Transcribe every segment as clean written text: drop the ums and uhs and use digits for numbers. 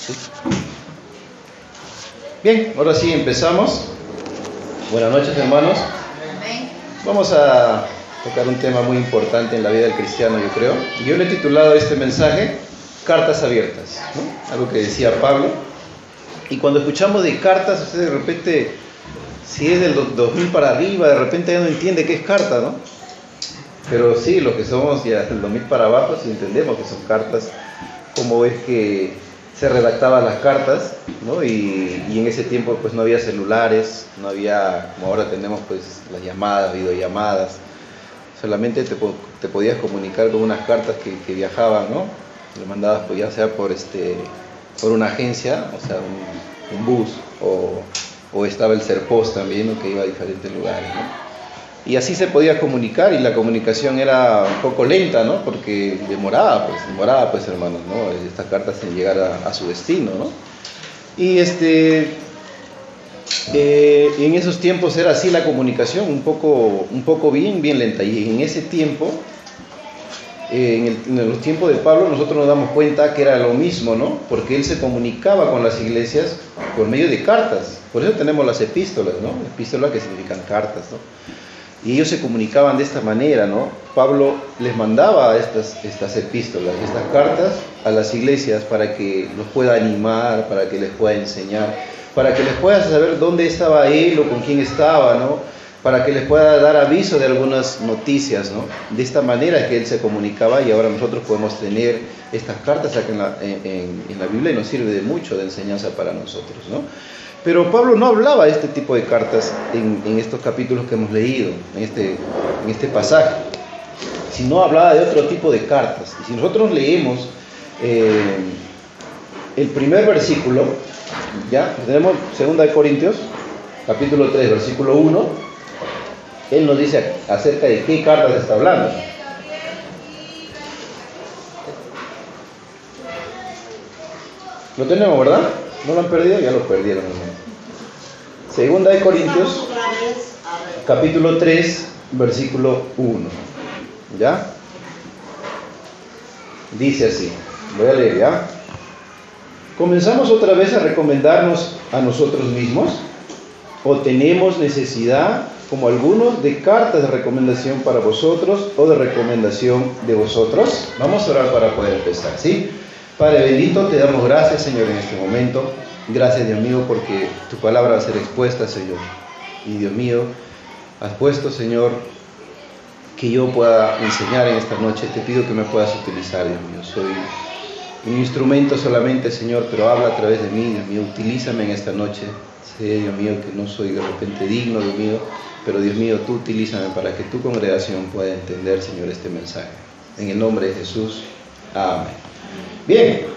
¿sí? Bien, ahora sí empezamos. Buenas noches, hermanos. Vamos a tocar un tema muy importante en la vida del cristiano, yo creo. Yo le he titulado este mensaje Cartas Abiertas, ¿no? Algo que decía Pablo. Y cuando escuchamos de cartas, usted de repente, si es del 2000 para arriba, de repente ya no entiende qué es carta, ¿no? Pero sí, los que somos ya del 2000 para abajo, sí entendemos que son cartas, cómo es que se redactaban las cartas, ¿no? Y en ese tiempo pues no había celulares, no había, como ahora tenemos pues las llamadas, videollamadas, solamente te podías comunicar con unas cartas que viajaban, ¿no? Le mandabas pues ya sea por una agencia, o sea un bus, o estaba el Serpost también, ¿no? Que iba a diferentes lugares, ¿no? Y así se podía comunicar, y la comunicación era un poco lenta, ¿no? Porque demoraba pues hermanos, ¿no? Estas cartas en llegar a su destino, ¿no? Y en esos tiempos era así la comunicación, un poco bien lenta. Y en ese tiempo, en los tiempos de Pablo, nosotros nos damos cuenta que era lo mismo, ¿no? Porque él se comunicaba con las iglesias por medio de cartas. Por eso tenemos las epístolas, ¿no? Epístolas que significan cartas, ¿no? Y ellos se comunicaban de esta manera, ¿no? Pablo les mandaba estas epístolas, estas cartas a las iglesias para que los pueda animar, para que les pueda enseñar, para que les pueda saber dónde estaba él o con quién estaba, ¿no? Para que les pueda dar aviso de algunas noticias, ¿no? De esta manera es que él se comunicaba, y ahora nosotros podemos tener estas cartas aquí en la Biblia, y nos sirve de mucho de enseñanza para nosotros, ¿no? Pero Pablo no hablaba de este tipo de cartas en estos capítulos que hemos leído, en este pasaje, sino hablaba de otro tipo de cartas. Y si nosotros leemos el primer versículo, ya tenemos 2 Corintios, capítulo 3, versículo 1, él nos dice acerca de qué cartas está hablando. Lo tenemos, ¿verdad? ¿No lo han perdido? Ya lo perdieron, hermano. 2 Corintios, capítulo 3, versículo 1. ¿Ya? Dice así. Voy a leer, ¿ya? ¿Comenzamos otra vez a recomendarnos a nosotros mismos? ¿O tenemos necesidad, como algunos, de cartas de recomendación para vosotros o de recomendación de vosotros? Vamos a orar para poder empezar, ¿sí? Padre bendito, te damos gracias, Señor, en este momento. Gracias, Dios mío, porque tu palabra va a ser expuesta, Señor. Y Dios mío, has puesto, Señor, que yo pueda enseñar en esta noche. Te pido que me puedas utilizar, Dios mío. Soy un instrumento solamente, Señor, pero habla a través de mí, Dios mío. Utilízame en esta noche. Sé, Dios mío, que no soy de repente digno, Dios mío, pero Dios mío, tú utilízame para que tu congregación pueda entender, Señor, este mensaje. En el nombre de Jesús. Amén. Bien.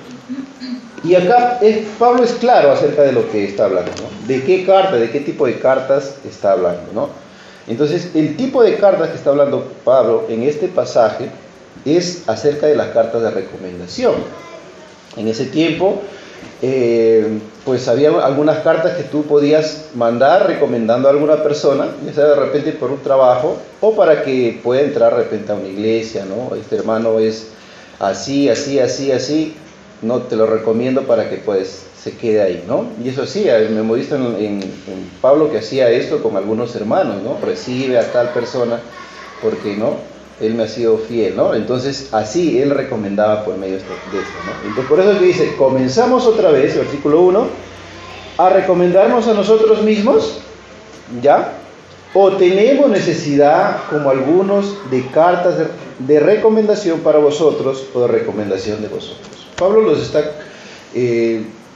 Y acá Pablo es claro acerca de lo que está hablando, ¿no? De qué carta, de qué tipo de cartas está hablando, ¿no? Entonces, el tipo de cartas que está hablando Pablo en este pasaje es acerca de las cartas de recomendación. En ese tiempo, pues había algunas cartas que tú podías mandar recomendando a alguna persona, ya sea de repente por un trabajo, o para que pueda entrar de repente a una iglesia, ¿no? Este hermano es así, no te lo recomiendo para que pues se quede ahí, ¿no? Y eso sí, me hemos visto en Pablo que hacía esto con algunos hermanos, ¿no? Recibe a tal persona porque, ¿no? Él me ha sido fiel, ¿no? Entonces así él recomendaba por medio de esto, ¿no? Entonces por eso es que dice, comenzamos otra vez, versículo 1, a recomendarnos a nosotros mismos, ¿ya? O tenemos necesidad, como algunos, de cartas de recomendación para vosotros o de recomendación de vosotros. Pablo los está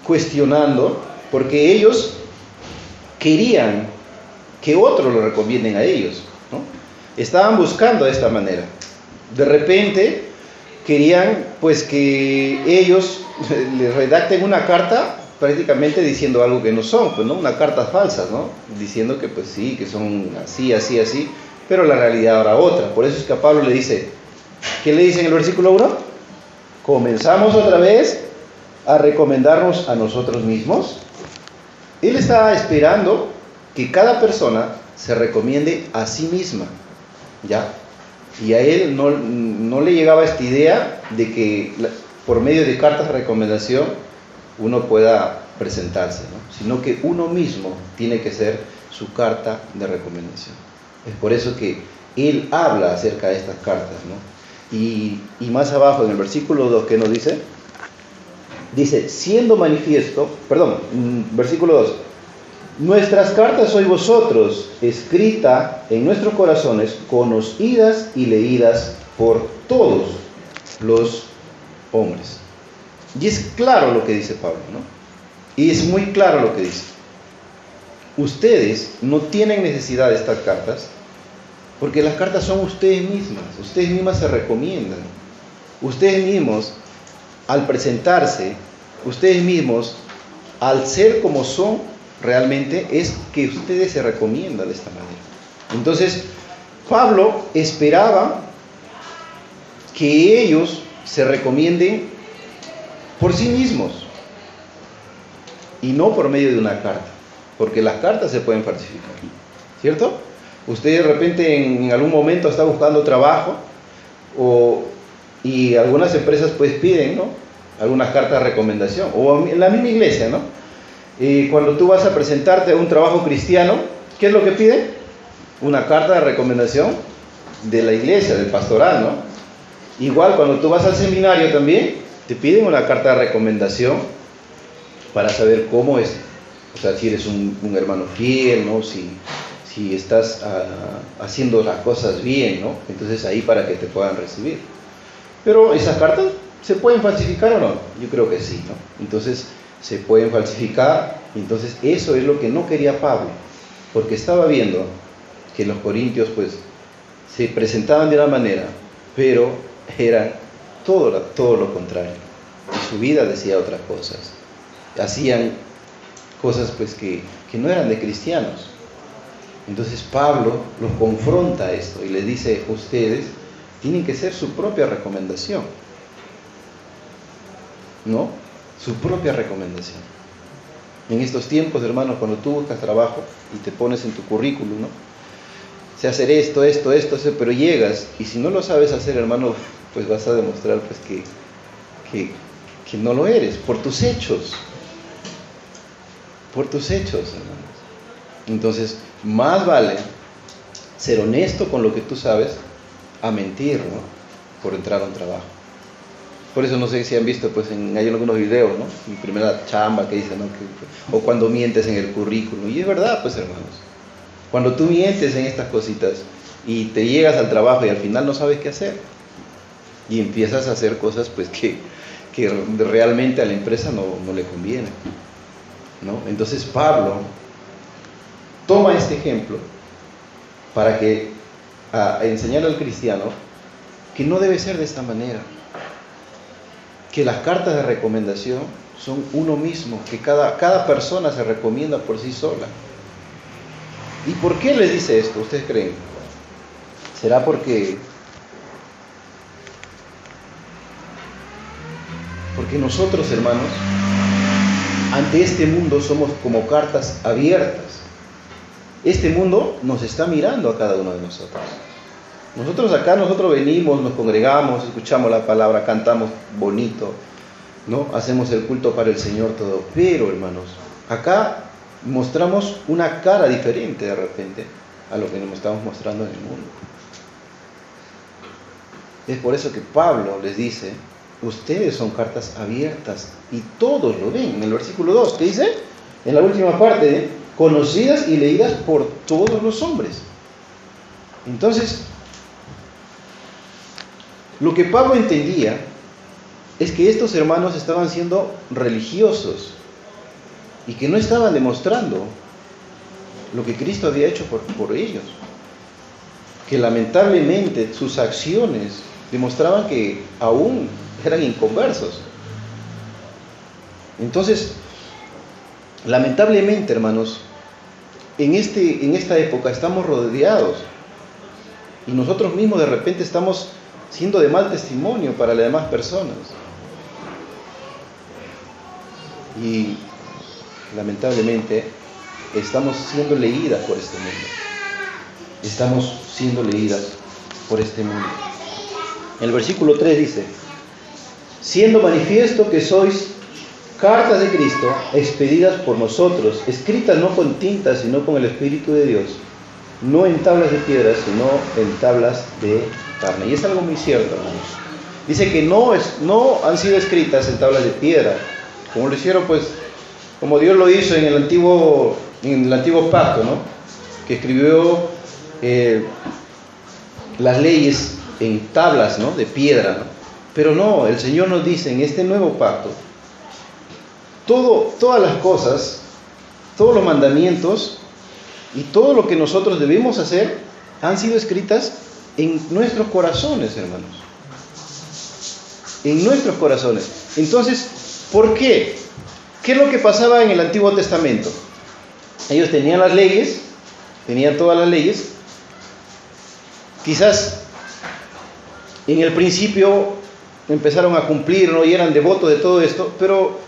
cuestionando porque ellos querían que otros lo recomienden a ellos, ¿no? Estaban buscando de esta manera. De repente querían pues que ellos les redacten una carta prácticamente diciendo algo que no son, pues, ¿no? Una carta falsa, ¿no? Diciendo que pues sí, que son así, pero la realidad era otra. Por eso es que a Pablo le dice, ¿qué le dice en el versículo 1? Comenzamos otra vez a recomendarnos a nosotros mismos. Él está esperando que cada persona se recomiende a sí misma, ¿ya? Y a él no le llegaba esta idea de que por medio de cartas de recomendación uno pueda presentarse, ¿no? Sino que uno mismo tiene que ser su carta de recomendación. Es por eso que él habla acerca de estas cartas, ¿no? Y más abajo en el versículo 2, ¿qué nos dice? Dice, siendo manifiesto, versículo 2, nuestras cartas sois vosotros, escrita en nuestros corazones, conocidas y leídas por todos los hombres. Y es claro lo que dice Pablo, ¿no? Y es muy claro lo que dice. Ustedes no tienen necesidad de estas cartas, porque las cartas son ustedes mismas se recomiendan. Ustedes mismos, al presentarse, ustedes mismos, al ser como son, realmente es que ustedes se recomiendan de esta manera. Entonces, Pablo esperaba que ellos se recomienden por sí mismos y no por medio de una carta, porque las cartas se pueden falsificar, ¿cierto? Usted de repente en algún momento está buscando trabajo y algunas empresas pues piden, ¿no?, algunas cartas de recomendación, o en la misma iglesia, ¿no? Y cuando tú vas a presentarte a un trabajo cristiano, ¿qué es lo que piden? Una carta de recomendación de la iglesia, del pastoral, ¿no? Igual cuando tú vas al seminario también, te piden una carta de recomendación para saber cómo es, o sea, si eres un hermano fiel, ¿no? Si estás haciendo las cosas bien, ¿no? Entonces ahí para que te puedan recibir. Pero esas cartas, ¿se pueden falsificar o no? Yo creo que sí, ¿no? Entonces se pueden falsificar. Entonces eso es lo que no quería Pablo, porque estaba viendo que los corintios pues se presentaban de una manera, pero eran todo lo contrario. Y su vida decía otras cosas. Hacían cosas pues que no eran de cristianos. Entonces Pablo los confronta a esto y les dice, ustedes tienen que ser su propia recomendación, ¿no? Su propia recomendación. En estos tiempos, hermanos, cuando tú buscas trabajo y te pones en tu currículum, ¿no?, sé hacer esto, pero llegas y si no lo sabes hacer, hermano, pues vas a demostrar pues que no lo eres, por tus hechos, hermanos. Entonces, más vale ser honesto con lo que tú sabes a mentir, ¿no?, por entrar a un trabajo. Por eso no sé si han visto, pues hay algunos videos, ¿no?, mi primera chamba que dice, ¿no?, o cuando mientes en el currículum. Y es verdad, pues, hermanos. Cuando tú mientes en estas cositas y te llegas al trabajo y al final no sabes qué hacer y empiezas a hacer cosas pues que realmente a la empresa no le conviene, ¿no? Entonces Pablo toma este ejemplo para enseñarle al cristiano que no debe ser de esta manera, que las cartas de recomendación son uno mismo, que cada persona se recomienda por sí sola. ¿Y por qué les dice esto? ¿Ustedes creen? ¿Será porque nosotros, hermanos, ante este mundo somos como cartas abiertas? Este mundo nos está mirando a cada uno de nosotros. Nosotros venimos, nos congregamos, escuchamos la palabra, cantamos bonito, ¿no? Hacemos el culto para el Señor, todo. Pero, hermanos, acá mostramos una cara diferente de repente a lo que nos estamos mostrando en el mundo. Es por eso que Pablo les dice, ustedes son cartas abiertas y todos lo ven. En el versículo 2, ¿qué dice? En la última parte, conocidas y leídas por todos los hombres. Entonces, lo que Pablo entendía es que estos hermanos estaban siendo religiosos y que no estaban demostrando lo que Cristo había hecho por ellos, que lamentablemente sus acciones demostraban que aún eran inconversos. Entonces, lamentablemente, hermanos, en esta época estamos rodeados y nosotros mismos de repente estamos siendo de mal testimonio para las demás personas. Y lamentablemente estamos siendo leídas por este mundo. Estamos siendo leídas por este mundo. El versículo 3 dice, siendo manifiesto que sois cartas de Cristo expedidas por nosotros, escritas no con tinta, sino con el Espíritu de Dios, no en tablas de piedra, sino en tablas de carne. Y es algo muy cierto, hermanos. Dice que no han sido escritas en tablas de piedra, como lo hicieron, pues, como Dios lo hizo en el antiguo pacto, ¿no? Que escribió las leyes en tablas, ¿no? De piedra, ¿no? Pero no, el Señor nos dice en este nuevo pacto, todas las cosas, todos los mandamientos y todo lo que nosotros debemos hacer han sido escritas en nuestros corazones, hermanos. En nuestros corazones. Entonces, ¿por qué? ¿Qué es lo que pasaba en el Antiguo Testamento? Ellos tenían las leyes, tenían todas las leyes. Quizás en el principio empezaron a cumplir, ¿no? Y eran devotos de todo esto, pero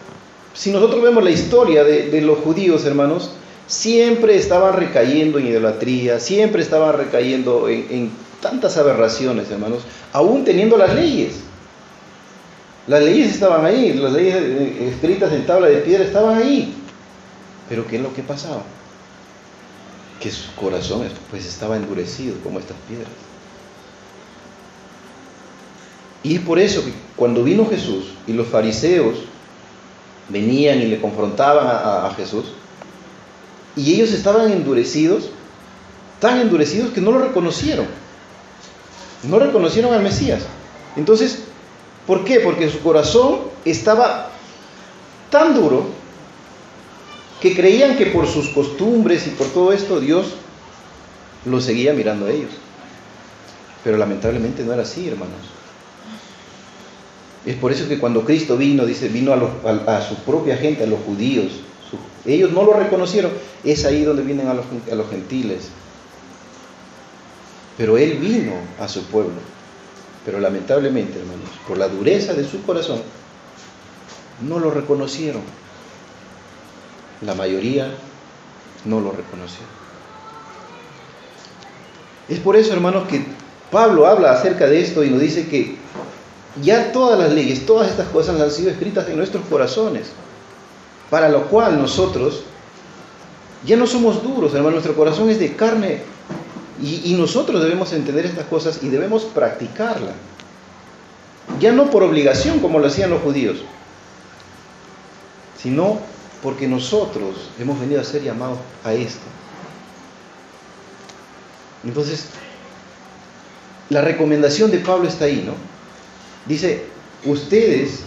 si nosotros vemos la historia de los judíos, hermanos, siempre estaban recayendo en idolatría, siempre estaban recayendo en tantas aberraciones, hermanos, aún teniendo las leyes. Las leyes estaban ahí, las leyes escritas en tabla de piedra estaban ahí. Pero ¿qué es lo que pasaba? Que sus corazones pues estaba endurecido como estas piedras. Y es por eso que cuando vino Jesús y los fariseos venían y le confrontaban a Jesús, y ellos estaban endurecidos, tan endurecidos que no lo reconocieron. No reconocieron al Mesías. Entonces, ¿por qué? Porque su corazón estaba tan duro que creían que por sus costumbres y por todo esto Dios los seguía mirando a ellos. Pero lamentablemente no era así, hermanos. Es por eso que cuando Cristo vino, dice, vino a su propia gente, a los judíos. Ellos no lo reconocieron. Es ahí donde vienen a los gentiles. Pero Él vino a su pueblo. Pero lamentablemente, hermanos, por la dureza de su corazón, no lo reconocieron. La mayoría no lo reconoció. Es por eso, hermanos, que Pablo habla acerca de esto y nos dice que ya todas las leyes, todas estas cosas han sido escritas en nuestros corazones, para lo cual nosotros ya no somos duros, hermanos, nuestro corazón es de carne y nosotros debemos entender estas cosas y debemos practicarlas. Ya no por obligación como lo hacían los judíos, sino porque nosotros hemos venido a ser llamados a esto. Entonces, la recomendación de Pablo está ahí, ¿no? Dice, ustedes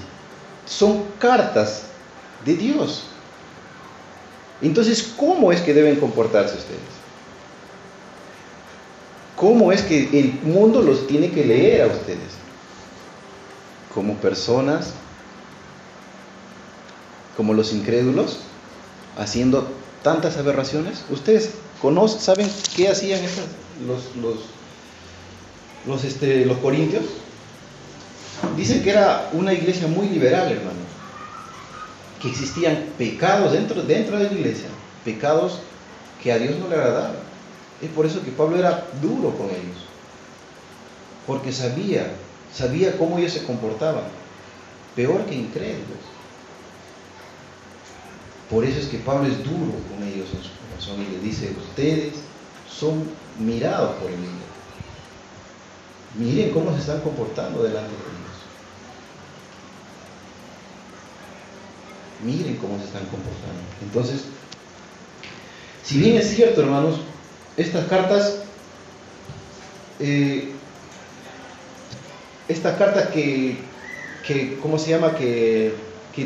son cartas de Dios. Entonces, ¿cómo es que deben comportarse ustedes? ¿Cómo es que el mundo los tiene que leer a ustedes? ¿Como personas, como los incrédulos, haciendo tantas aberraciones? ¿Ustedes saben qué hacían los corintios? Dicen que era una iglesia muy liberal, hermano. Que existían pecados dentro de la iglesia, pecados que a Dios no le agradaban. Es por eso que Pablo era duro con ellos, porque sabía cómo ellos se comportaban, peor que incrédulos. Por eso es que Pablo es duro con ellos en su corazón y le dice, ustedes son mirados por el Señor. Miren cómo se están comportando delante de Dios. Miren cómo se están comportando. Entonces, si bien es cierto, hermanos, estas cartas ¿cómo se llama? Que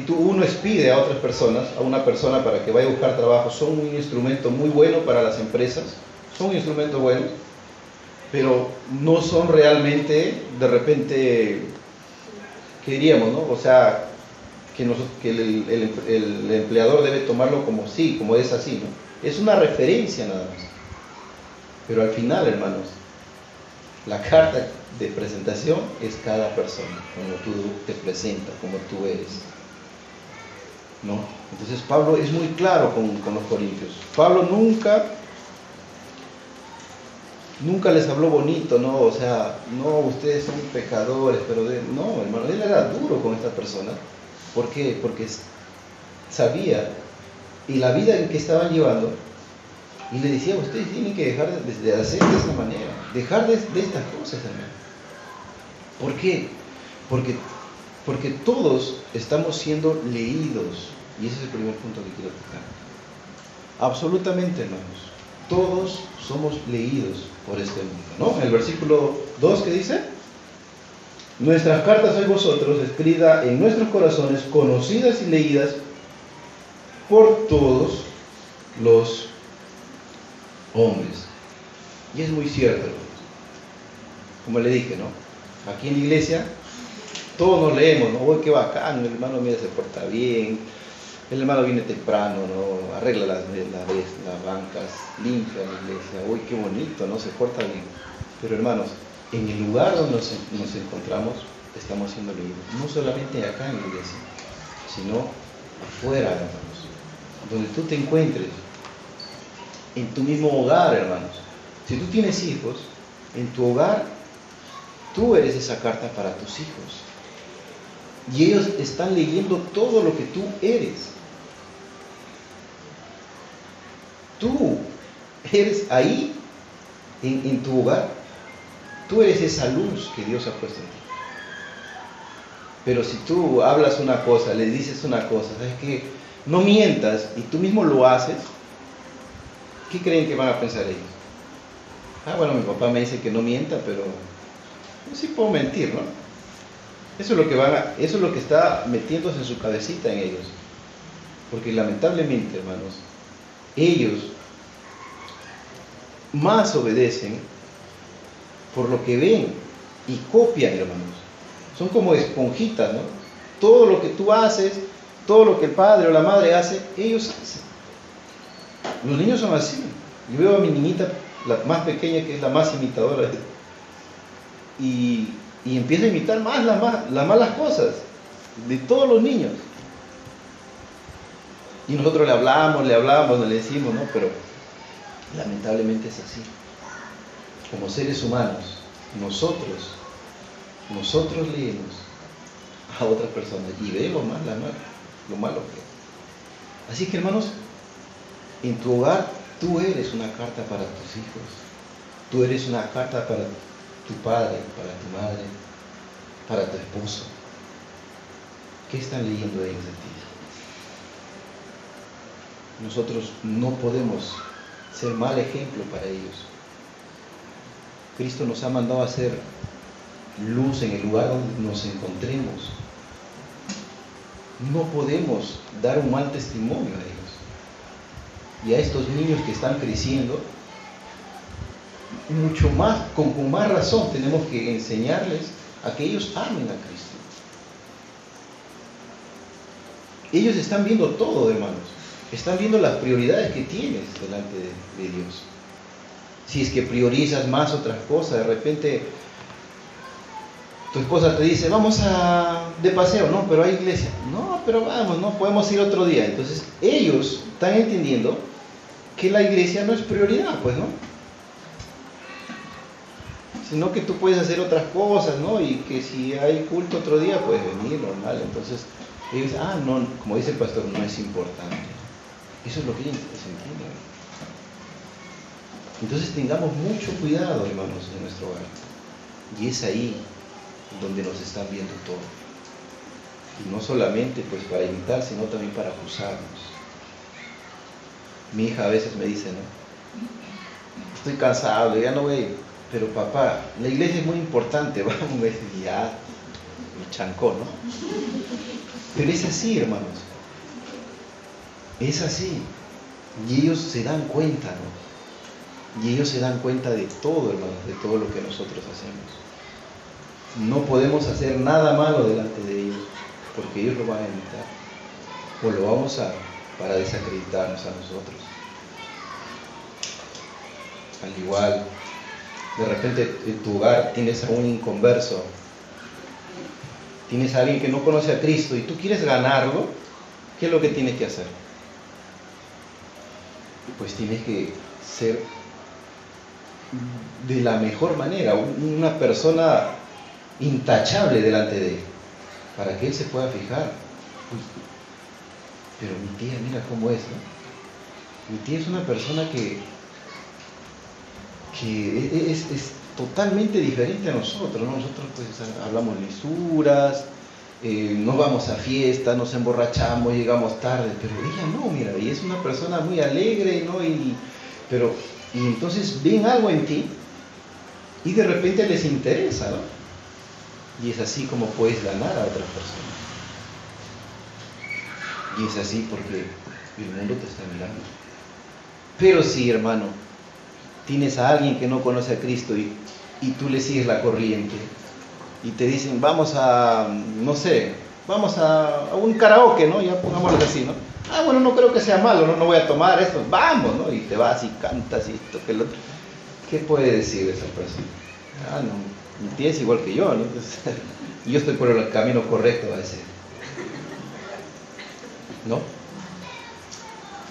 uno expide a otras personas, a una persona para que vaya a buscar trabajo, son un instrumento muy bueno para las empresas, son un instrumento bueno, pero no son realmente, de repente, ¿qué diríamos, no? O sea, que el empleador debe tomarlo como sí, como es así, ¿no? Es una referencia nada más. Pero al final, hermanos, la carta de presentación es cada persona, como tú te presentas, como tú eres, ¿no? Entonces Pablo es muy claro con los corintios. Pablo nunca les habló bonito, ¿no? O sea, no, ustedes son pecadores, pero no, hermano, él era duro con esta persona. ¿Por qué? Porque sabía y la vida en que estaban llevando, y le decía: ustedes tienen que dejar de hacer de esa manera, dejar de estas cosas, hermano. ¿Por qué? Porque todos estamos siendo leídos, y ese es el primer punto que quiero tocar. Absolutamente, hermanos, todos somos leídos por este mundo, ¿no? En el versículo 2, ¿qué dice? Nuestras cartas a vosotros, escritas en nuestros corazones, conocidas y leídas por todos los hombres. Y es muy cierto, hermanos. Como le dije, ¿no? Aquí en la iglesia todos nos leemos, ¿no? ¡Uy, qué bacán! El hermano mira, se porta bien, el hermano viene temprano, ¿no? Arregla las bancas, limpia la iglesia. ¡Uy, qué bonito!, ¿no? Se porta bien. Pero, hermanos, en el lugar donde nos encontramos, estamos siendo leídos. No solamente acá en la iglesia, sino afuera, hermanos. Donde tú te encuentres, en tu mismo hogar, hermanos. Si tú tienes hijos, en tu hogar, tú eres esa carta para tus hijos. Y ellos están leyendo todo lo que tú eres. Tú eres ahí, en tu hogar. Tú eres esa luz que Dios ha puesto en ti. Pero si tú hablas una cosa, les dices una cosa, ¿sabes qué? No mientas, y tú mismo lo haces, ¿qué creen que van a pensar ellos? Ah, bueno, mi papá me dice que no mienta, pero yo sí puedo mentir, ¿no? Eso es lo que está metiéndose en su cabecita en ellos. Porque lamentablemente, hermanos, ellos más obedecen por lo que ven y copian, hermanos. Son como esponjitas, ¿no? Todo lo que tú haces, todo lo que el padre o la madre hace, ellos hacen. Los niños son así. Yo veo a mi niñita, la más pequeña, que es la más imitadora, y empieza a imitar más las malas cosas de todos los niños. Y nosotros le hablamos, le decimos, ¿no? Pero lamentablemente es así. Como seres humanos, nosotros leemos a otras personas y vemos más lo malo que es. Así que, hermanos, en tu hogar tú eres una carta para tus hijos. Tú eres una carta para tu padre, para tu madre, para tu esposo. ¿Qué están leyendo ellos de ti? Nosotros no podemos ser mal ejemplo para ellos. Cristo nos ha mandado a ser luz en el lugar donde nos encontremos. No podemos dar un mal testimonio a ellos. Y a estos niños que están creciendo, mucho más, con más razón tenemos que enseñarles a que ellos amen a Cristo. Ellos están viendo todo, hermanos. Están viendo las prioridades que tienes delante de Dios. Si es que priorizas más otras cosas, de repente tu esposa te dice: vamos de paseo, no, pero hay iglesia. No, pero vamos, no, podemos ir otro día. Entonces ellos están entendiendo que la iglesia no es prioridad, pues, ¿no? Sino que tú puedes hacer otras cosas, ¿no? Y que si hay culto otro día, puedes venir, normal. Entonces ellos dicen: ah, no, como dice el pastor, no es importante. Eso es lo que ellos entienden. Entonces tengamos mucho cuidado, hermanos, en nuestro hogar. Y es ahí donde nos están viendo todo. Y no solamente pues para imitar, sino también para acusarnos. Mi hija a veces me dice: no, estoy cansado, ya no voy a ir. Pero papá, la iglesia es muy importante, vamos, y ya, me chancó, ¿no? Pero es así, hermanos. Es así. Y ellos se dan cuenta, ¿no? Y ellos se dan cuenta de todo, hermanos, de todo lo que nosotros hacemos. No podemos hacer nada malo delante de ellos, porque ellos lo van a imitar. O lo vamos para desacreditarnos a nosotros. Al igual, de repente en tu hogar tienes a un inconverso, tienes a alguien que no conoce a Cristo y tú quieres ganarlo. ¿Qué es lo que tienes que hacer? Pues tienes que ser de la mejor manera, una persona intachable delante de él, para que él se pueda fijar: pero mi tía, mira cómo es, ¿no? Mi tía es una persona que es totalmente diferente a nosotros, ¿no? Nosotros pues hablamos lisuras, nos vamos a fiesta, nos emborrachamos, llegamos tarde, pero ella no, mira, ella es una persona muy alegre, ¿no? Y entonces ven algo en ti y de repente les interesa, ¿no? Y es así como puedes ganar a otras personas. Y es así porque el mundo te está mirando. Pero si, hermano, tienes a alguien que no conoce a Cristo y tú le sigues la corriente y te dicen, vamos a, no sé, vamos a un karaoke, ¿no? Ya pongámoslo así, ¿no? Ah, bueno, no creo que sea malo, no voy a tomar esto, vamos, ¿no? Y te vas y cantas y esto que el otro. ¿Qué puede decir esa persona? Ah, no, mi tía es igual que yo, ¿no? Entonces, yo estoy por el camino correcto, va a decir. ¿No?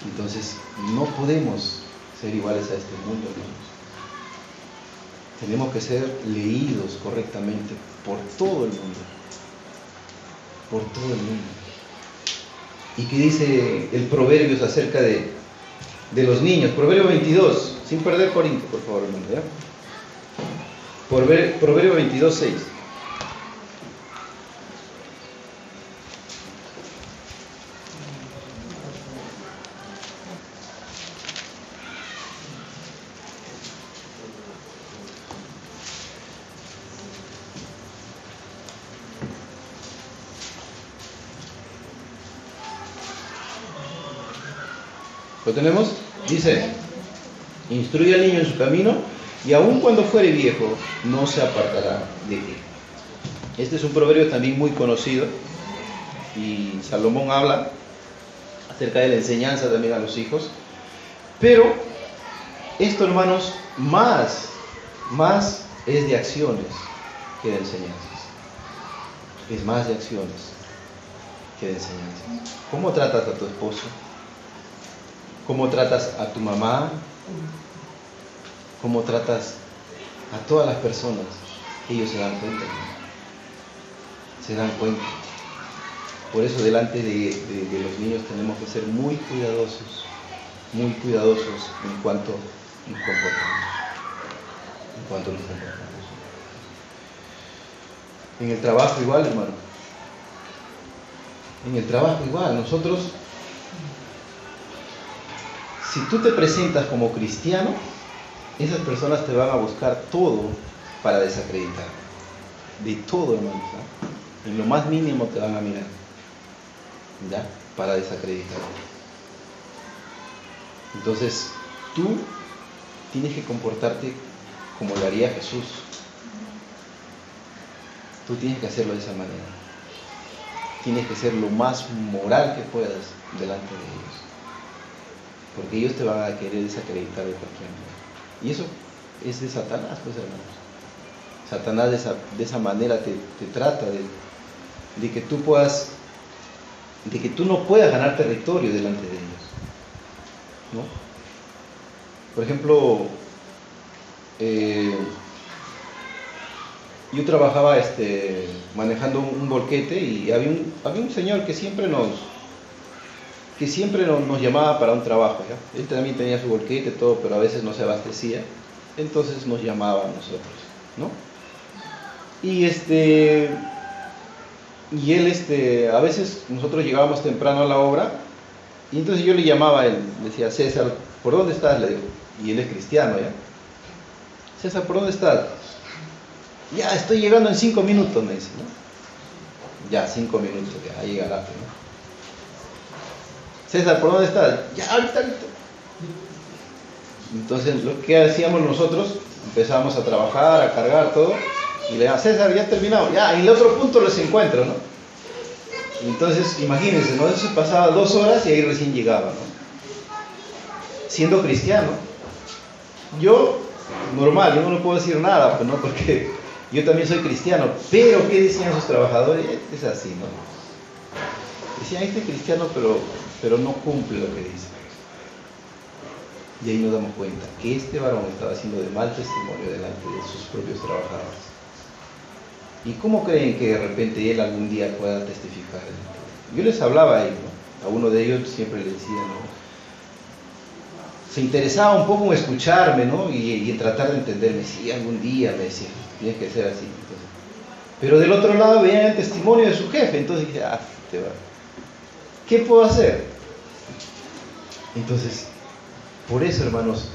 Entonces, no podemos ser iguales a este mundo, hermanos. Tenemos que ser leídos correctamente por todo el mundo. Por todo el mundo. ¿Y qué dice el Proverbios acerca de los niños? Proverbio 22, sin perder Corinto, por favor, hermano, ¿ya? Proverbio 22, 6. ¿Lo tenemos? Dice, instruye al niño en su camino y aun cuando fuere viejo no se apartará de él. Este es un proverbio también muy conocido y Salomón habla acerca de la enseñanza también a los hijos. Pero esto, hermanos, más es de acciones que de enseñanzas. Es más de acciones que de enseñanzas. ¿Cómo tratas a tu esposo? ¿Cómo tratas a tu mamá? ¿Cómo tratas a todas las personas? Ellos se dan cuenta, ¿no? Se dan cuenta. Por eso delante de los niños tenemos que ser muy cuidadosos en cuanto nos comportamos. En el trabajo igual, hermano. En el trabajo igual. Nosotros, si tú te presentas como cristiano, esas personas te van a buscar todo para desacreditar. De todo, hermano, ¿sí? En lo más mínimo te van a mirar, ¿ya? Para desacreditar. Entonces, tú tienes que comportarte como lo haría Jesús. Tú tienes que hacerlo de esa manera. Tienes que ser lo más moral que puedas delante de ellos. Porque ellos te van a querer desacreditar de cualquier manera. Y eso es de Satanás, pues, hermanos. Satanás de esa manera te trata de que tú no puedas ganar territorio delante de ellos, ¿no? Por ejemplo, yo trabajaba manejando un volquete y había un señor que siempre nos llamaba para un trabajo, ¿ya? Él también tenía su volquete, todo, pero a veces no se abastecía, entonces nos llamaba a nosotros, ¿no? Y él, a veces nosotros llegábamos temprano a la obra, y entonces yo le llamaba a él, le decía, César, ¿por dónde estás? Le digo, y él es cristiano, ¿ya? César, ¿por dónde estás? Ya, estoy llegando en 5 minutos, me dice, ¿no? Ya, 5 minutos, ya llegará, ¿no? César, ¿por dónde estás? Ya, ahorita. Entonces, lo que hacíamos nosotros, empezábamos a trabajar, a cargar todo, y le decíamos, César, ya he terminado, ya, en el otro punto los encuentro, ¿no? Entonces, imagínense, ¿no? Eso pasaba 2 horas y ahí recién llegaba, ¿no? Siendo cristiano. Yo, normal, yo no puedo decir nada, pues, ¿no? Porque yo también soy cristiano, pero ¿qué decían sus trabajadores? Es así, ¿no? Decían, este es cristiano, pero no cumple lo que dice. Y ahí nos damos cuenta que este varón estaba haciendo de mal testimonio delante de sus propios trabajadores. ¿Y cómo creen que de repente él algún día pueda testificar? Yo les hablaba a ellos, ¿no? A uno de ellos siempre le decía, ¿no? Se interesaba un poco en escucharme, ¿no? Y en tratar de entenderme. Sí, algún día me decía, tienes que ser así. Entonces, pero del otro lado veían el testimonio de su jefe, entonces dije, ¿qué puedo hacer? Entonces, por eso, hermanos,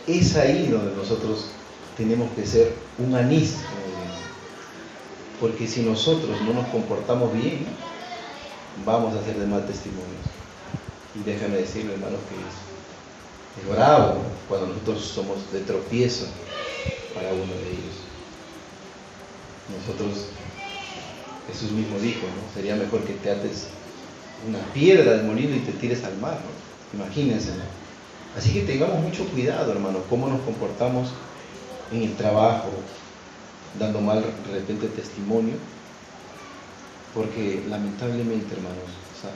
es ahí donde nosotros tenemos que ser un anís, porque si nosotros no nos comportamos bien, vamos a hacer de mal testimonios. Y déjame decirle, hermanos, que es bravo cuando nosotros somos de tropiezo para uno de ellos. Nosotros, Jesús mismo dijo, ¿no? Sería mejor que te ates una piedra de molino y te tires al mar, ¿no? Imagínense, ¿no? Así que tengamos mucho cuidado, hermano, cómo nos comportamos en el trabajo, dando mal de repente testimonio, porque lamentablemente, hermanos,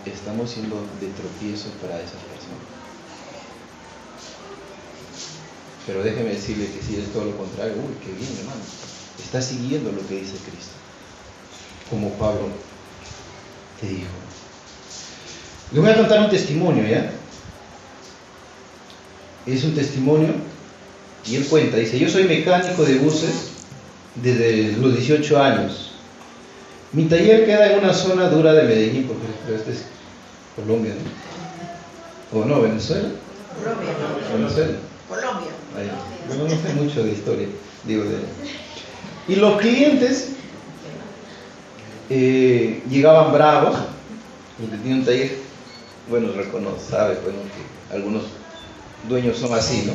estamos siendo de tropiezo para esas personas. Pero déjeme decirle que si es todo lo contrario, uy, qué bien, hermano, está siguiendo lo que dice Cristo, como Pablo te dijo. Le voy a contar un testimonio, ¿ya? Es un testimonio y él cuenta, dice, yo soy mecánico de buses desde los 18 años. Mi taller queda en una zona dura de Medellín, porque este es Colombia, ¿no? ¿O no, Venezuela? Colombia. ¿Venezuela? Colombia. Ahí. Bueno, no sé mucho de historia, digo de... Y los clientes llegaban bravos, porque tenía un taller, bueno, reconoce, sabe, bueno, que algunos dueños son así, ¿no?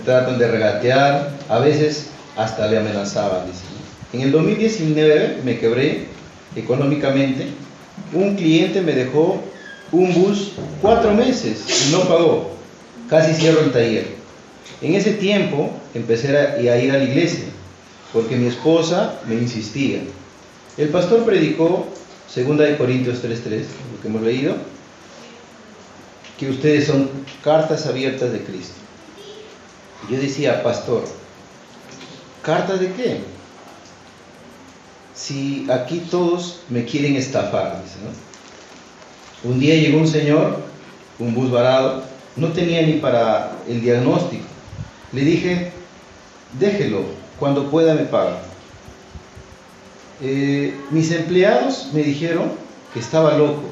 Tratan de regatear, a veces hasta le amenazaban, dice. En el 2019 me quebré económicamente. Un cliente me dejó un bus 4 meses y no pagó. Casi cierro el taller. En ese tiempo empecé a ir a la iglesia porque mi esposa me insistía. El pastor predicó 2 Corintios 3:3, lo que hemos leído, que ustedes son cartas abiertas de Cristo. Yo decía, pastor, ¿cartas de qué? Si aquí todos me quieren estafar, dice, ¿no? Un día llegó un señor, un bus varado, no tenía ni para el diagnóstico. Le dije, déjelo, cuando pueda me paga. Mis empleados me dijeron que estaba loco.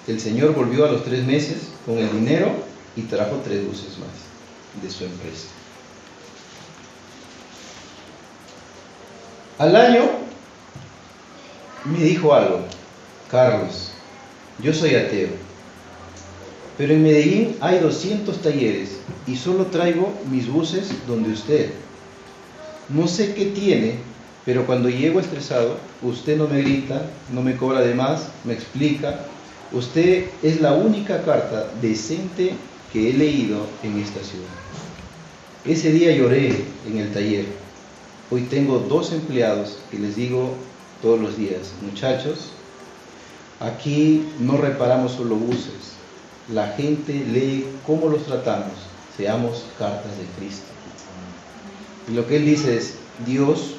El señor volvió a los 3 meses con el dinero y trajo 3 buses más de su empresa. Al año me dijo algo, Carlos, yo soy ateo, pero en Medellín hay 200 talleres y solo traigo mis buses donde usted. No sé qué tiene, pero cuando llego estresado, usted no me grita, no me cobra de más, me explica. Usted es la única carta decente que he leído en esta ciudad. Ese día lloré en el taller. Hoy tengo 2 empleados y les digo todos los días, muchachos, aquí no reparamos solo buses. La gente lee cómo los tratamos. Seamos cartas de Cristo. Y lo que él dice es, Dios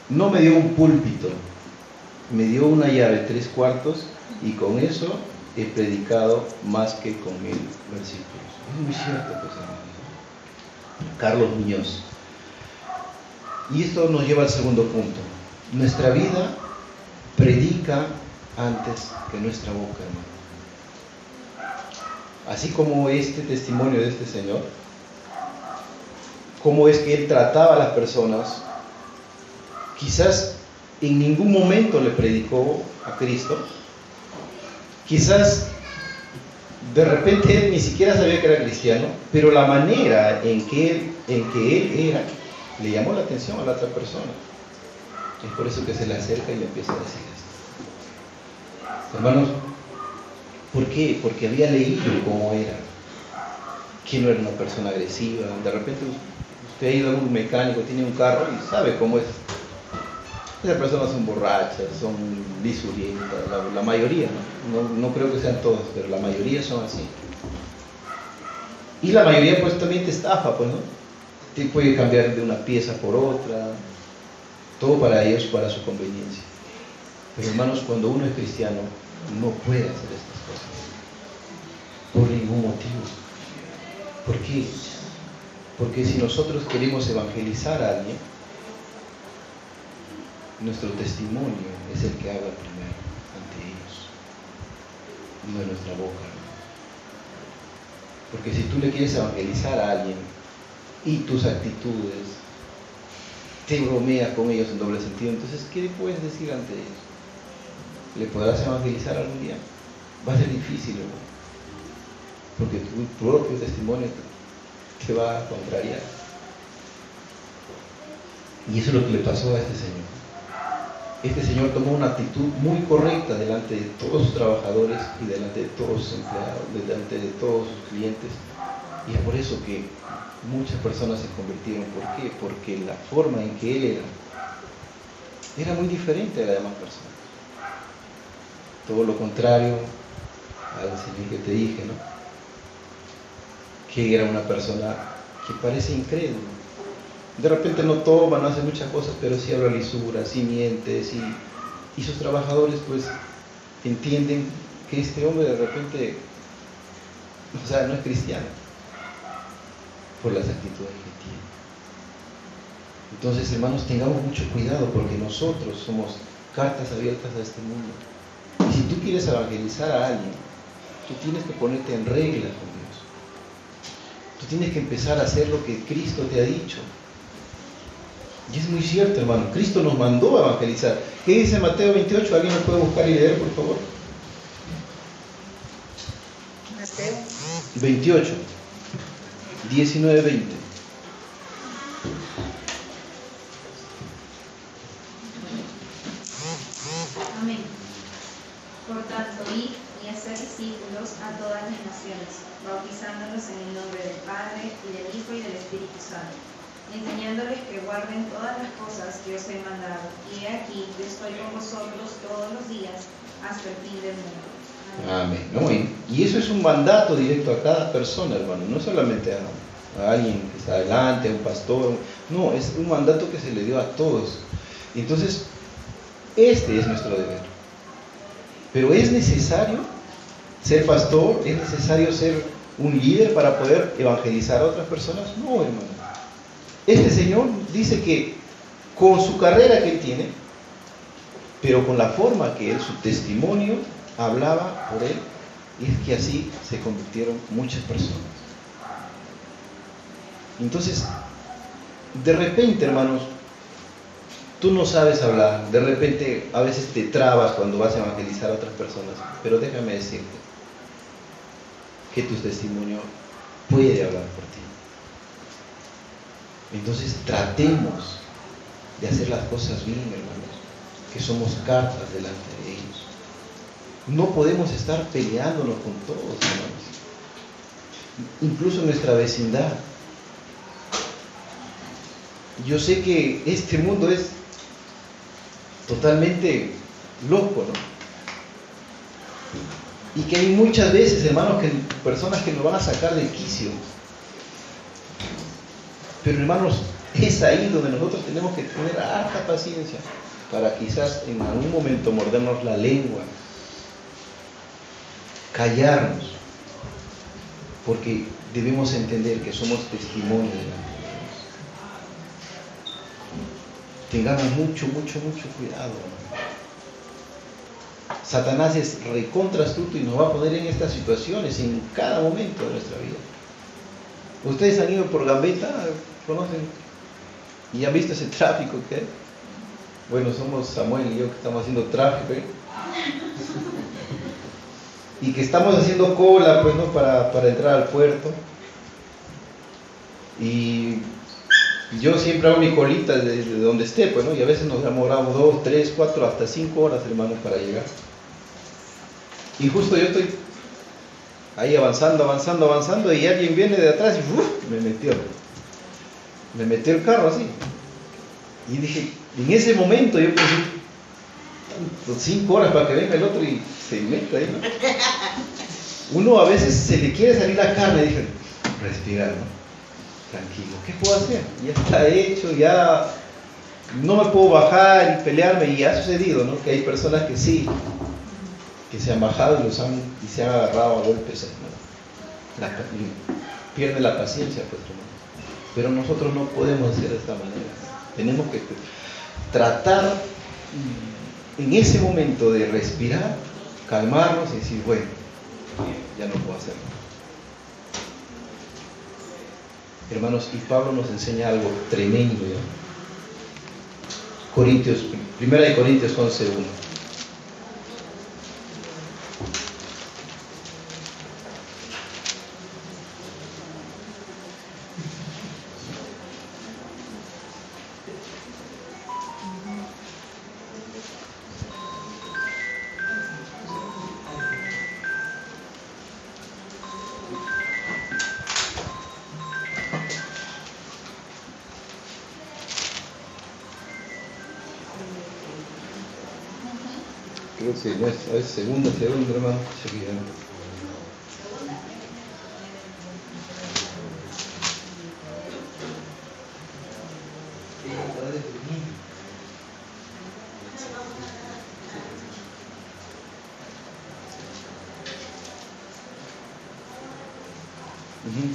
no me dio un púlpito, me dio una llave 3/4 y con eso he predicado más que con 1000 versículos. Es muy cierto, pues, hermanos. Carlos Muñoz. Y esto nos lleva al segundo punto. Nuestra vida predica antes que nuestra boca, hermano. Así como este testimonio de este señor, cómo es que él trataba a las personas, quizás en ningún momento le predicó a Cristo, quizás de repente él ni siquiera sabía que era cristiano, pero la manera en que él era, le llamó la atención a la otra persona. Es por eso que se le acerca y le empieza a decir esto. Hermanos, ¿por qué? Porque había leído cómo era, que no era una persona agresiva. De repente usted ha ido a un mecánico, tiene un carro y sabe cómo es. Esas personas son borrachas, son lisurientas, la mayoría, no creo que sean todas, pero la mayoría son así. Y la mayoría pues también te estafa, pues, ¿no? Te puede cambiar de una pieza por otra, todo para ellos, para su conveniencia. Pero hermanos, cuando uno es cristiano, no puede hacer estas cosas por ningún motivo. ¿Por qué? Porque si nosotros queremos evangelizar a alguien, nuestro testimonio es el que habla primero ante ellos, no de nuestra boca. Porque si tú le quieres evangelizar a alguien y tus actitudes te bromeas con ellos en doble sentido, entonces ¿qué le puedes decir ante ellos? ¿Le podrás evangelizar algún día? Va a ser difícil, ¿no? Porque tu propio testimonio te va a contrariar. Y eso es lo que le pasó a este señor. Este señor tomó una actitud muy correcta delante de todos sus trabajadores y delante de todos sus empleados, delante de todos sus clientes. Y es por eso que muchas personas se convirtieron. ¿Por qué? Porque la forma en que él era muy diferente a las demás personas. Todo lo contrario al señor que te dije, ¿no? Que era una persona que parece incrédula. De repente no toma, no hace muchas cosas, pero sí habla lisura, sí miente, sí. Y sus trabajadores pues entienden que este hombre de repente, o sea, no es cristiano por las actitudes que tiene. Entonces, hermanos, tengamos mucho cuidado porque nosotros somos cartas abiertas a este mundo. Y si tú quieres evangelizar a alguien, tú tienes que ponerte en regla con Dios. Tú tienes que empezar a hacer lo que Cristo te ha dicho. Y es muy cierto, hermano. Cristo nos mandó a evangelizar. ¿Qué dice Mateo 28? ¿Alguien lo puede buscar y leer, por favor? Mateo 28, 19, 20. Amén. Por tanto, id y haced discípulos a todas las naciones, bautizándolos en el nombre del Padre, y del Hijo, y del Espíritu Santo, enseñándoles que guarden todas las cosas que os he mandado. Y he aquí, yo estoy con vosotros todos los días hasta el fin del mundo. Amén. ¿No? Y eso es un mandato directo a cada persona, hermano, no solamente a alguien que está adelante, a un pastor. No, es un mandato que se le dio a todos. Entonces, este es nuestro deber. Pero ¿es necesario ser pastor? ¿Es necesario ser un líder para poder evangelizar a otras personas? No, hermano. Este señor dice que con su carrera que él tiene, pero con la forma que él, su testimonio, hablaba por él, y es que así se convirtieron muchas personas. Entonces, de repente, hermanos, tú no sabes hablar, de repente a veces te trabas cuando vas a evangelizar a otras personas, pero déjame decirte que tu testimonio puede hablar por ti. Entonces tratemos de hacer las cosas bien, hermanos, que somos cartas delante de ellos. No podemos estar peleándonos con todos, hermanos, incluso en nuestra vecindad. Yo sé que este mundo es totalmente loco, ¿no? Y que hay muchas veces, hermanos, personas que nos van a sacar del quicio. Pero, hermanos, es ahí donde nosotros tenemos que tener harta paciencia para quizás en algún momento mordernos la lengua, callarnos, porque debemos entender que somos testimonio de la Dios. Tengamos mucho cuidado, hermano. Satanás es recontra astuto y nos va a poner en estas situaciones en cada momento de nuestra vida. Ustedes han ido por Gambetta, ¿conocen? ¿Y han visto ese tráfico que hay? Bueno, somos Samuel y yo que estamos haciendo tráfico, ¿eh? Y que estamos haciendo cola, pues, ¿no? Para entrar al puerto. Y yo siempre hago mi colita desde donde esté, pues, ¿no? Y a veces nos demoramos 2, 3, 4, hasta 5 horas, hermanos, para llegar. Y justo yo estoy ahí avanzando, y alguien viene de atrás y ¡uf! Me metió el carro así. Y dije, en ese momento yo pensé, 5 horas para que venga el otro y se meta ahí, ¿no? Uno a veces se le quiere salir la carne, y dije, respirar, ¿no? Tranquilo, ¿qué puedo hacer? Ya está hecho, ya no me puedo bajar y pelearme, y ha sucedido, ¿no? Que hay personas que sí, que se han bajado y se han agarrado a golpes, pierde la paciencia, pues, hermano. Pero nosotros no podemos hacer de esta manera. Tenemos que tratar en ese momento de respirar, calmarnos y decir, bueno, ya no puedo hacerlo. Hermanos, y Pablo nos enseña algo tremendo, ¿ya? 1 Corintios 11:1. Creo que no es segunda, hermano.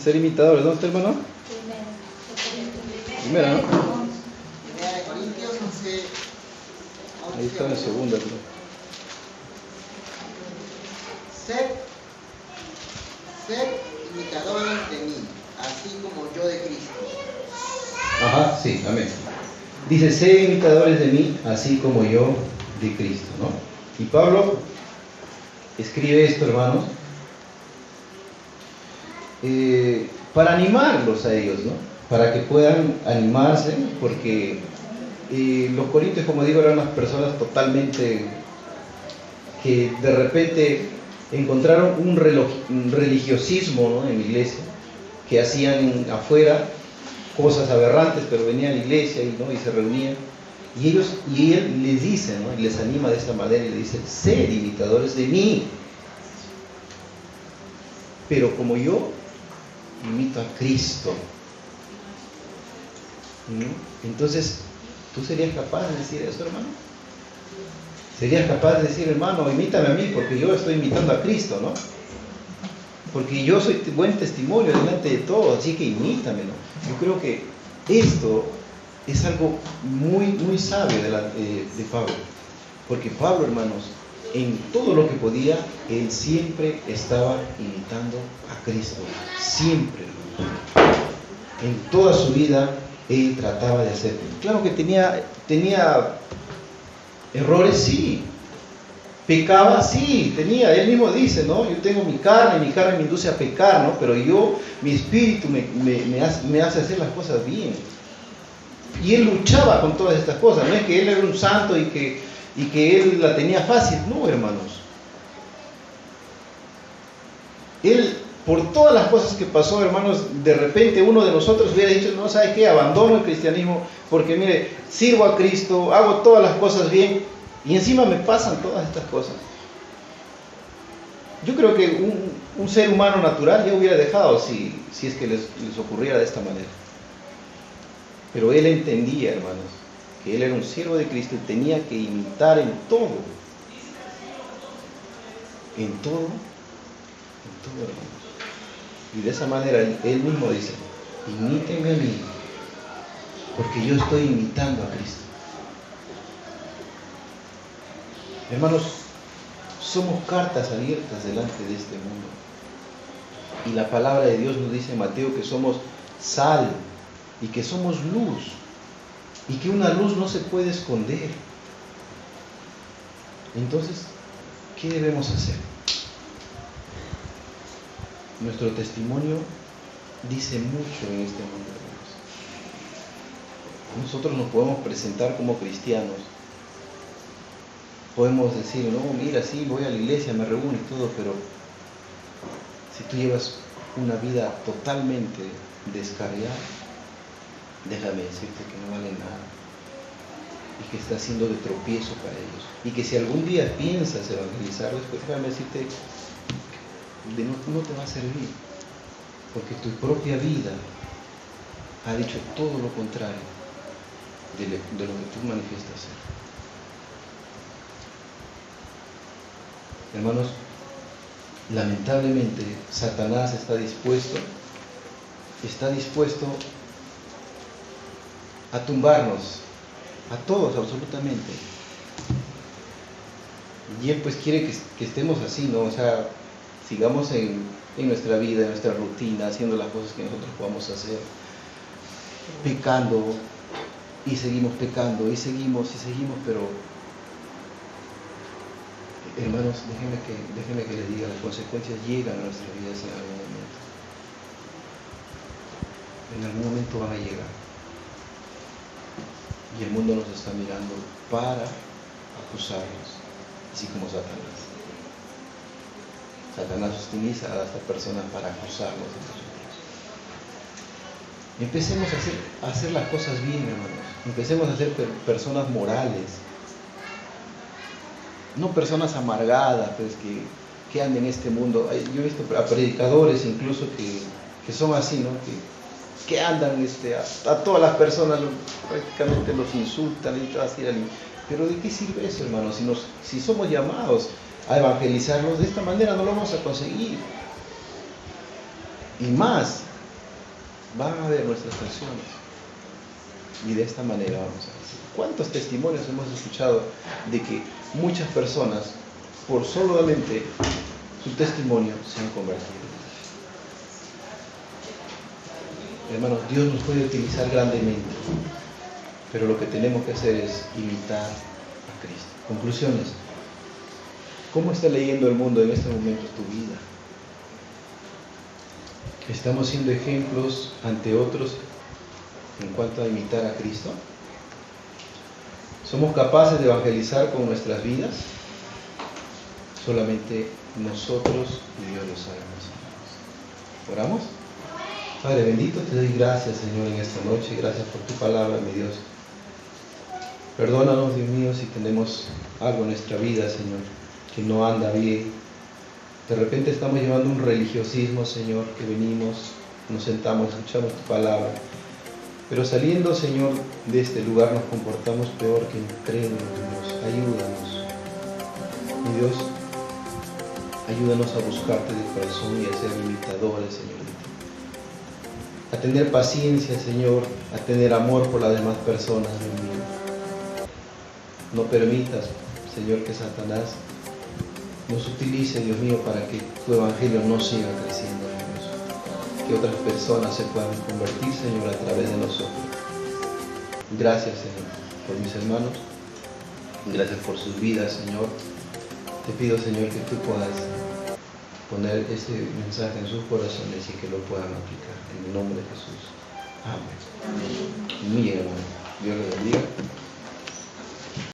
Ser imitadores, ¿dónde está, hermano? Primera, ¿no? Primera de Corintios 11. Ahí está en segunda, creo. Sed imitadores de mí, así como yo de Cristo. Ajá, sí, amén. Dice, sed imitadores de mí, así como yo de Cristo, ¿no? Y Pablo escribe esto, hermanos, para animarlos a ellos, ¿no? Para que puedan animarse, porque los corintios, como digo, eran unas personas totalmente que de repente encontraron un religiosismo, ¿no?, en la iglesia, que hacían afuera cosas aberrantes, pero venían a la iglesia ¿no?, y se reunían. Y él les dice, ¿no?, y les anima de esta manera y les dice, sed imitadores de mí, pero como yo imito a Cristo, ¿no? Entonces, ¿tú serías capaz de decir eso, hermano? ¿Serías capaz de decir, hermano, imítame a mí porque yo estoy imitando a Cristo, ¿no? Porque yo soy buen testimonio delante de todos, así que imítamelo. Yo creo que esto es algo muy, muy sabio de Pablo. Porque Pablo, hermanos, en todo lo que podía, él siempre estaba imitando a Cristo. Siempre, hermano. En toda su vida, él trataba de hacer. Claro que tenía errores, sí. Pecaba, sí, tenía. Él mismo dice, ¿no? Yo tengo mi carne me induce a pecar, ¿no? Pero mi espíritu me hace hacer las cosas bien. Y él luchaba con todas estas cosas. No es que él era un santo y que él la tenía fácil. No, hermanos. Él, por todas las cosas que pasó, hermanos, de repente uno de nosotros hubiera dicho, no, ¿sabe qué? Abandono el cristianismo porque, mire, sirvo a Cristo, hago todas las cosas bien y encima me pasan todas estas cosas. Yo creo que un ser humano natural ya hubiera dejado si es que les ocurriera de esta manera. Pero él entendía, hermanos, que él era un siervo de Cristo y tenía que imitar en todo. En todo, hermanos. Y de esa manera él mismo dice, imítenme a mí, porque yo estoy imitando a Cristo. Hermanos, somos cartas abiertas delante de este mundo. Y la palabra de Dios nos dice en Mateo que somos sal y que somos luz. Y que una luz no se puede esconder. Entonces, ¿qué debemos hacer? Nuestro testimonio dice mucho en este mundo, hermanos. Nosotros nos podemos presentar como cristianos. Podemos decir, no, mira, sí, voy a la iglesia, me reúno y todo, pero si tú llevas una vida totalmente descarriada, déjame decirte que no vale nada y que está siendo de tropiezo para ellos. Y que si algún día piensas evangelizarlos, pues déjame decirte que no te va a servir, porque tu propia vida ha dicho todo lo contrario de lo que tú manifiestas ser. Hermanos, lamentablemente Satanás está dispuesto a tumbarnos, a todos absolutamente. Y él pues quiere que estemos así, ¿no? O sea, sigamos en nuestra vida, en nuestra rutina, haciendo las cosas que nosotros podamos hacer, pecando, y seguimos pecando, y seguimos, pero hermanos, déjenme que les diga, las consecuencias llegan a nuestras vidas en algún momento. En algún momento van a llegar. Y el mundo nos está mirando para acusarnos, así como Satanás. Satanás utiliza a estas personas para acusarnos de nosotros. Empecemos a hacer las cosas bien, hermanos. Empecemos a ser personas morales. No personas amargadas, pues, que andan en este mundo. Yo he visto a predicadores incluso que son así, ¿no? Que andan a todas las personas, prácticamente los insultan y todo así. Pero ¿de qué sirve eso, hermanos? Si somos llamados a evangelizarlos, de esta manera no lo vamos a conseguir. Y más, van a ver nuestras acciones. Y de esta manera vamos a decir. ¿Cuántos testimonios hemos escuchado de que muchas personas, por solamente su testimonio, se han convertido? Hermanos, Dios nos puede utilizar grandemente, pero lo que tenemos que hacer es imitar a Cristo. Conclusiones. ¿Cómo está leyendo el mundo en este momento tu vida? ¿Estamos siendo ejemplos ante otros en cuanto a imitar a Cristo? ¿Somos capaces de evangelizar con nuestras vidas? Solamente nosotros y Dios lo sabemos. ¿Oramos? Padre bendito, te doy gracias, Señor, en esta noche. Gracias por tu palabra, mi Dios. Perdónanos, Dios mío, si tenemos algo en nuestra vida, Señor, que no anda bien. De repente estamos llevando un religiosismo, Señor, que venimos, nos sentamos, escuchamos tu palabra. Pero saliendo, Señor, de este lugar nos comportamos peor que incrédulos, Dios. Ayúdanos. Mi Dios, ayúdanos a buscarte de corazón y a ser imitadores, Señor. A tener paciencia, Señor, a tener amor por las demás personas, Dios mío. No permitas, Señor, que Satanás nos utilice, Dios mío, para que tu evangelio no siga creciendo, Dios. Que otras personas se puedan convertir, Señor, a través de nosotros. Gracias, Señor, por mis hermanos. Gracias por sus vidas, Señor. Te pido, Señor, que tú puedas poner ese mensaje en sus corazones y que lo puedan aplicar. En el nombre de Jesús. Amén. Muy bien, hermano. Dios les bendiga.